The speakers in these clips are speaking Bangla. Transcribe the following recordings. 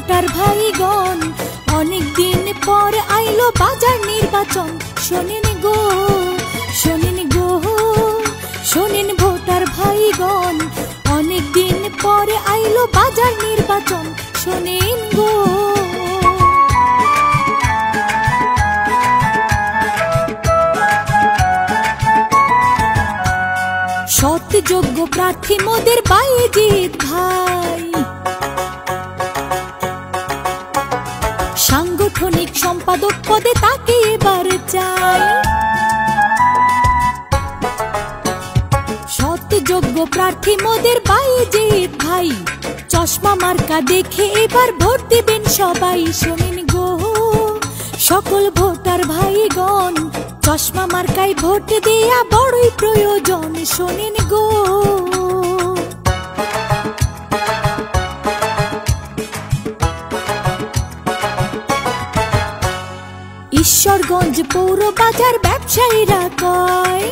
ভোটার ভাইগণ, অনেক দিন পর আইলো বাজার নির্বাচন। শোনেন গো, শোনেন গো, শোনেন ভোটার ভাইগণ, অনেক দিন পর আইলো বাজার নির্বাচন। শোনেন গো, সৎ যোগ্য প্রার্থী মোদের বাইজিৎ ভাই, সাংগঠনিক সম্পাদক পদে তাকে এবার চাই। সৎ যোগ্য প্রার্থী মোদের বাইজিৎ ভাই, চশমা মার্কা দেখে এবার ভোট দিবেন সবাই। শোনেন গো, সকল ভোটার ভাইগণ, চশমা মার্কায় ভোট দেয়া বড়ই প্রয়োজন। শোনেন গো, ঈশ্বরগঞ্জ পৌর বাজার ব্যবসায়ীরা কয়,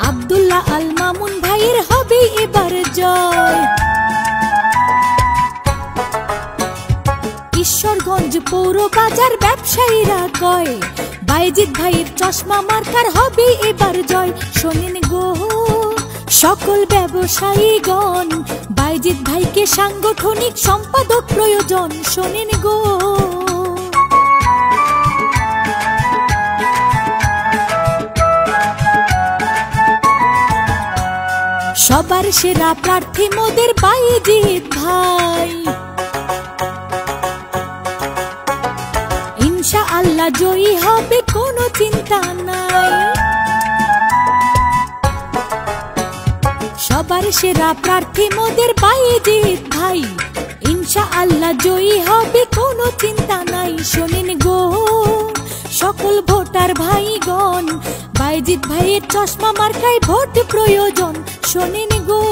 আব্দুল্লাহ আল মামুন ভাইয়ের হবে এবার জয়। ঈশ্বরগঞ্জ পৌর বাজার ব্যবসায়ীরা কয়, বাইজিৎ ভাইয়ের চশমা মার্কার হবে এবার জয়। শোনেন গো, সকল ব্যবসায়ীগণ, বাইজিৎ ভাইকে সাংগঠনিক সম্পাদক প্রয়োজন। শোনেন গো, সবার সেরা প্রার্থী মোদের বাইজিৎ ভাই, ইনশাআল্লাহ জয়ী হবে কোনো চিন্তা নাই। সবার সেরা প্রার্থী মোদের বাইজিৎ ভাই, ইনশাআল্লাহ জয়ী হবে কোনো চিন্তা নাই। শোনেন গো, সকল ভোটার ভাইগণ, বাইজিৎ ভাইয়ের চশমা মার্কায় ভোট প্রয়োজন। শোনেন গো,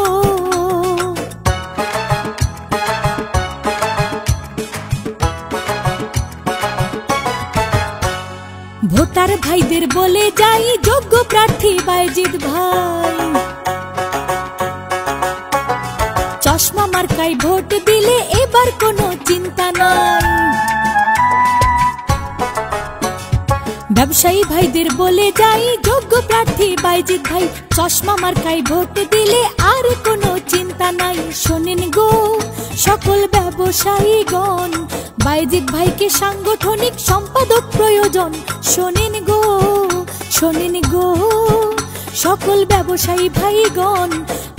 ভোটার ভাইদের বলে যাই, যোগ্য প্রার্থী বাইজিৎ ভাই, চশমা মার্কায় ভোট দিলে এবার কোনো চিন্তা নাই। ব্যবসায়ী ভাইদের বলে যাই, যোগ্য প্রার্থী বাইজিৎ ভাই, চশমা মার্কায় ভোট দিলে আর কোনো চিন্তা নাই। শোনেন গো, সকল ব্যবসায়ীগণ, বাইজিৎ ভাইকে সাংগঠনিক সম্পাদক প্রয়োজন। শোনেন গো, শোনেন গো, সকল ব্যবসায়ী ভাইগণ,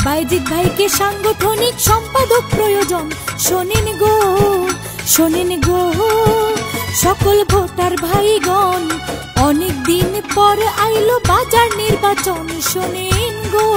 বাইজিৎ ভাইকে সাংগঠনিক সম্পাদক প্রয়োজন। শোনেন গো, শোনেন গো, সকল ভোটার ভাইগণ, অনেক দিন পর আইলো বাজার নির্বাচন। শোনেন গো।